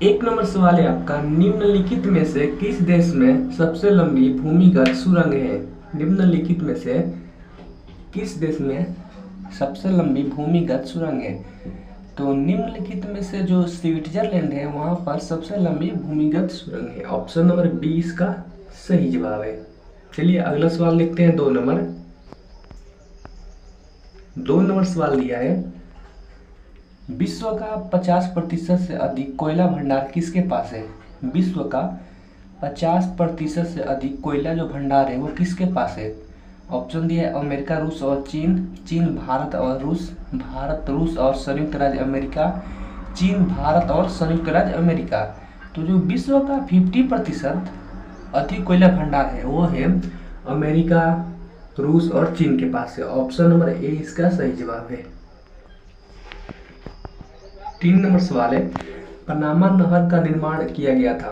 एक नंबर सवाल है आपका, निम्नलिखित में से किस देश में सबसे लंबी भूमिगत सुरंग है? निम्नलिखित में से किस देश में सबसे लंबी भूमिगत सुरंग है? तो निम्नलिखित में से जो स्विट्जरलैंड है वहां पर सबसे लंबी भूमिगत सुरंग है। ऑप्शन नंबर 20 का सही जवाब है। चलिए अगला सवाल देखते हैं। 2 नंबर सवाल दिया है, विश्व का 50% से अधिक कोयला भंडार किसके पास है? विश्व का 50% से अधिक कोयला जो भंडार है वो किसके पास है? ऑप्शन दिया है अमेरिका, रूस और चीन, चीन, भारत और रूस, भारत, रूस और संयुक्त राज्य अमेरिका, चीन, भारत और संयुक्त राज्य अमेरिका। तो जो विश्व का 50% अधिक कोयला भंडार है वो है अमेरिका, रूस और चीन के पास है। ऑप्शन नंबर ए इसका सही जवाब है। 3 नंबर सवाल है, पनामा नहर का निर्माण किया गया था।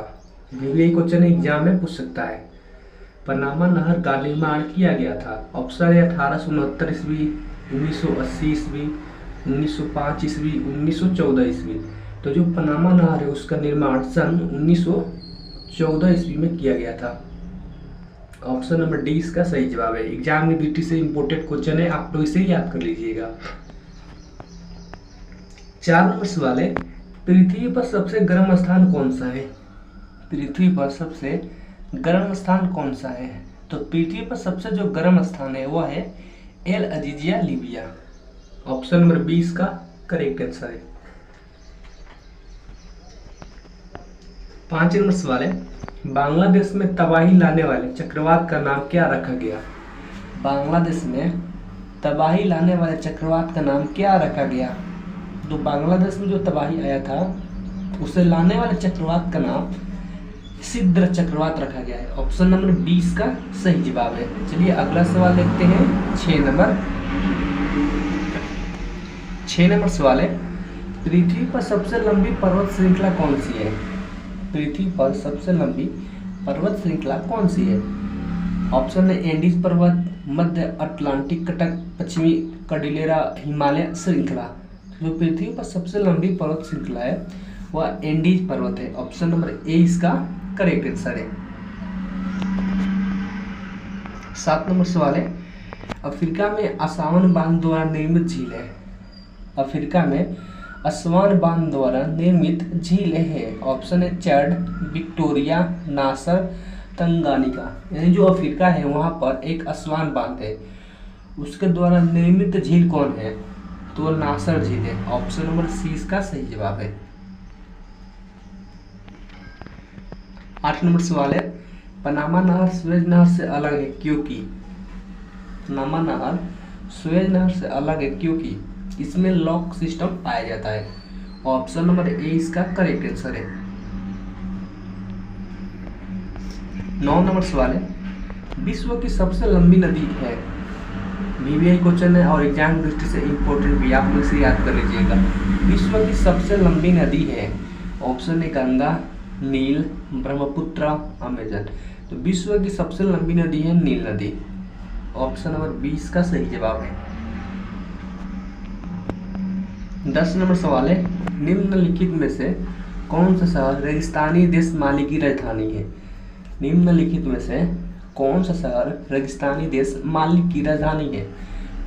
यही क्वेश्चन एग्जाम में पूछ सकता है। पनामा नहर का निर्माण किया गया था। ऑप्शन है 1869 ईस्वी, 1980 ईस्वी, 1905 ईस्वी, 1914 ईस्वी। तो जो पनामा नहर है उसका निर्माण सन 1914 ईस्वी में किया गया था। ऑप्शन नंबर डी इसका सही जवाब है। एग्जाम की दृष्टि से इंपोर्टेंट क्वेश्चन है, आप लोग इसे याद कर लीजिएगा। 4 नंबर सवाल है, पृथ्वी पर सबसे गर्म स्थान कौन सा है? पृथ्वी पर सबसे गर्म स्थान कौन सा है? तो पृथ्वी पर सबसे जो गर्म स्थान है वह है L Azizia, Libya. Option number 20 का करेक्ट आंसर है। 5 नंबर सवाल है, बांग्लादेश में तबाही लाने वाले चक्रवात का नाम क्या रखा गया? बांग्लादेश में तबाही लाने वाले चक्रवात का नाम क्या रखा गया? तो बांग्लादेश में जो तबाही आया था उसे लाने वाले चक्रवात का नाम सिद्र चक्रवात रखा गया है। ऑप्शन नंबर 20 का सही जवाब है। चलिए अगला सवाल देखते हैं। 6 नंबर सवाल है, पृथ्वी पर सबसे लंबी पर्वत श्रृंखला कौन सी है? पृथ्वी पर सबसे लंबी पर्वत श्रृंखला कौन सी है? ऑप्शन है एंडीज पर्वत, मध्य अटलांटिक कटक, पश्चिमी कॉर्डिलेरा, हिमालय श्रृंखला। जो पृथ्वी पर सबसे लंबी पर्वत श्रृंखला है वह एंडीज पर्वत है। ऑप्शन नंबर ए इसका करेक्ट आंसर है। 7 नंबर सवाल है, अफ्रीका में असवान बांध द्वारा निर्मित झील है। अफ्रीका में असवान बांध द्वारा निर्मित झील है। ऑप्शन है चैड, विक्टोरिया, नासर, तंगानिका। यानी जो अफ्रीका है वहां पर एक असवान बांध है, उसके द्वारा निर्मित झील कौन है? तो नासर झील है। ऑप्शन नंबर सी इसका सही जवाब है। 8 नंबर सवाल है, पनामा नहर सुएज नहर से अलग है क्योंकि? पनामा नहर सुएज नहर से अलग है क्योंकि इसमें लॉक सिस्टम पाया जाता है। ऑप्शन नंबर ए इसका करेक्ट आंसर है। 9 नंबर सवाल है, विश्व की सबसे लंबी नदी है। बीबीआई क्वेश्चन है और एग्जाम दृष्टि से इंपॉर्टेंट भी, आप लोग इसे याद कर लीजिएगा। विश्व की सबसे लंबी नदी है। ऑप्शन है गंगा, नील, ब्रह्मपुत्र, अमेजन। तो विश्व की सबसे लंबी नदी है नील नदी। ऑप्शन नंबर 20 का सही जवाब है। 10 नंबर सवाल है, निम्नलिखित में से कौन सा शहर रेगिस्तानी देश माली की राजधानी है? निम्नलिखित में से कौन सा शहर रेगिस्तानी देश माली की राजधानी है?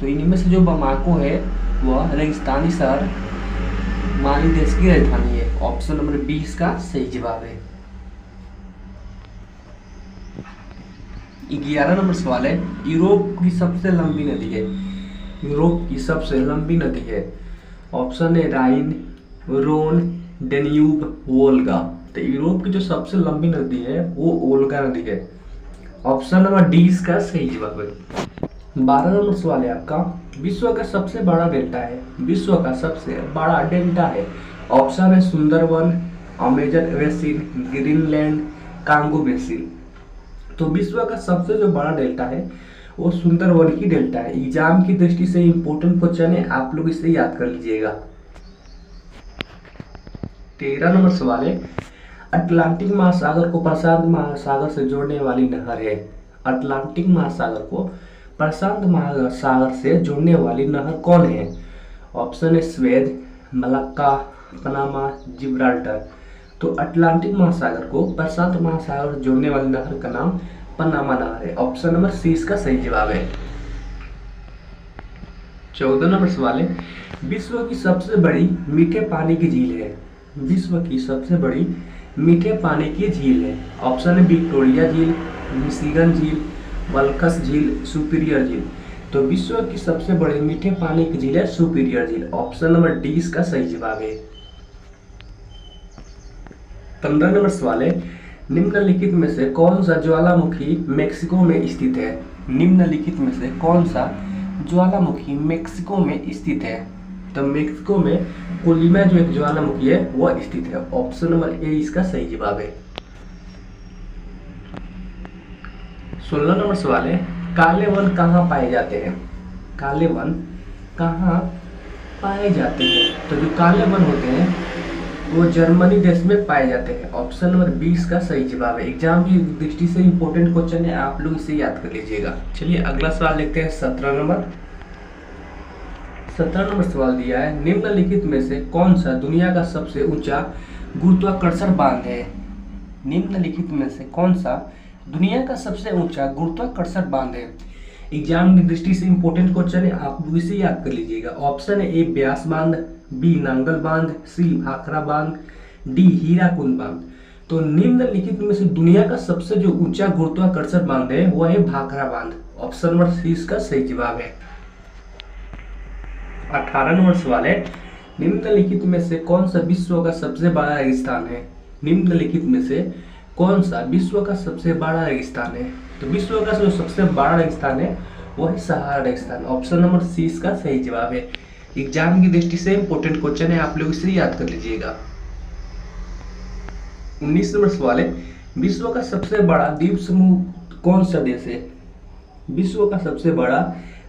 तो इनमें से जो बमाको है वह रेगिस्तानी शहर माली देश की राजधानी है। ऑप्शन नंबर 20 का सही जवाब है। 11 नंबर सवाल है, यूरोप की सबसे लंबी नदी है। यूरोप की सबसे लंबी नदी है। ऑप्शन है राइन, रोन, डेन्यूब, वोल्गा। तो यूरोप की जो सबसे लंबी नदी है वो वोल्गा नदी है। ऑप्शन नंबर डी इसका सही जवाब है। 12 नंबर सवाल है आपका, विश्व का सबसे बड़ा डेल्टा है। विश्व का सबसे बड़ा डेल्टा है। ऑप्शन है Sundarban, Amazon basin, Greenland, Congo basin. तो विश्व का सबसे जो बड़ा डेल्टा है वो सुंदरवन की डेल्टा है। एग्जाम की दृष्टि से इंपोर्टेंट क्वेश्चन है, आप लोग इसे याद कर लीजिएगा। 13 नंबर सवाल है, अटलांटिक महासागर को प्रशांत महासागर से जोड़ने वाली नहर है। अटलांटिक महासागर को प्रशांत महासागर से जोड़ने वाली नहर कौन है? ऑप्शन है स्वेज, मलक्का, पनामा, जिब्राल्टर। तो अटलांटिक महासागर को प्रशांत महासागर से जोड़ने वाली नहर का नाम पनामा नहर है। ऑप्शन नंबर सी इसका सही जवाब है। 14 नंबर सवाल है, विश्व की सबसे बड़ी मीठे पानी की झील है। विश्व की सबसे बड़ी मीठे पानी की झील है। ऑप्शन है विक्टोरिया झील, मिशिगन झील, वल्कस झील, सुपीरियर झील। तो विश्व की सबसे बड़ी मीठे पानी की झील है सुपीरियर झील। ऑप्शन नंबर डी इसका सही जवाब है। 15 नंबर सवाल है, निम्नलिखित में से कौन सा ज्वालामुखी मेक्सिको में स्थित है। निम्नलिखित में से कौन सा ज्वालामुखी मेक्सिको में स्थित है। तो मेक्सिको में कोलिमा जो एक ज्वालामुखी है वह स्थित है। ऑप्शन नंबर ए इसका सही जवाब है। 16 नंबर सवाल है, काले वन कहाँ पाए जाते हैं। काले वन कहाँ पाए जाते हैं। तो जो काले वन होते हैं वो जर्मनी देश में पाए जाते हैं। ऑप्शन नंबर 20 का सही जवाब है। एग्जाम की दृष्टि से इंपॉर्टेंट क्वेश्चन है, आप लोग इसे याद कर लीजिएगा। चलिए अगला सवाल देखते हैं। 17 नंबर सवाल दिया है, निम्नलिखित में से कौन सा दुनिया का सबसे ऊंचा गुरुत्वाकर्षण बांध है। निम्नलिखित में से कौन सा दुनिया का सबसे ऊंचा गुरुत्वाकर्षण बांध है। एग्जाम की दृष्टि से इंपॉर्टेंट क्वेश्चन है, आप लोग इसे याद कर लीजिएगा। ऑप्शन है ए ब्यास बांध, बी नांगल बांध, सी भाखड़ा बांध, डी हीराकुंड बांध। तो निम्नलिखित में से दुनिया का सबसे जो ऊंचा गुरुत्वाकर्षण बांध है वह है भाखड़ा बांध। ऑप्शन नंबर सी इसका सही जवाब है। 18 नंबर सवाल है, निम्नलिखित में से कौन सा विश्व का सबसे बड़ा रेगिस्तान है। निम्नलिखित में से कौन सा विश्व का सबसे बड़ा रेगिस्तान है। तो विश्व का जो सबसे बड़ा रेगिस्तान है वह है सहारा रेगिस्तान। ऑप्शन नंबर सी इसका सही जवाब है। एग्जाम की दृष्टि से इंपॉर्टेंट क्वेश्चन है, आप लोग इसे याद कर लीजिएगा। 19 नंबर सवाल है, विश्व का सबसे बड़ा द्वीप समूह कौन सा देश है। विश्व का सबसे बड़ा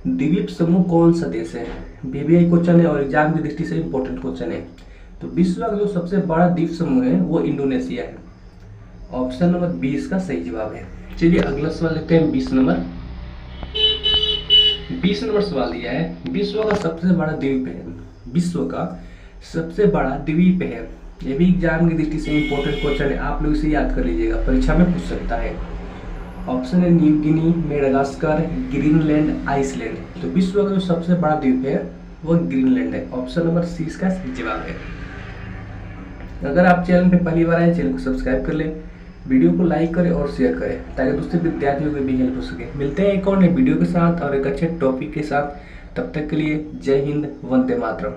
द्वीप समूह कौन सा देश है। बीबीआई क्वेश्चन है और एग्जाम की दृष्टि से इंपॉर्टेंट क्वेश्चन है। तो विश्व का जो सबसे बड़ा द्वीप समूह है वो इंडोनेशिया है। ऑप्शन नंबर 20 का सही जवाब है। चलिए अगला सवाल लेते हैं। 20 नंबर सवाल दिया है, विश्व का सबसे बड़ा द्वीप है। विश्व का सबसे बड़ा द्वीप है। ये भी एग्जाम की दृष्टि से इंपॉर्टेंट क्वेश्चन है, आप लोग इसे याद कर लीजिएगा, परीक्षा में पूछ सकता है। ऑप्शन है New Guinea, Madagascar, Greenland, Iceland. तो विश्व का जो सबसे बड़ा द्वीप है वो ग्रीनलैंड है। ऑप्शन नंबर सी इसका सही जवाब है। अगर आप चैनल पे पहली बार आए, चैनल को सब्सक्राइब कर लें, वीडियो को लाइक करें और शेयर करें ताकि दूसरे विद्यार्थियों को भी हेल्प हो सके। मिलते हैं एक और नए वीडियो के साथ और एक अच्छे टॉपिक के साथ। तब तक के लिए जय हिंद, वंदे मातरम।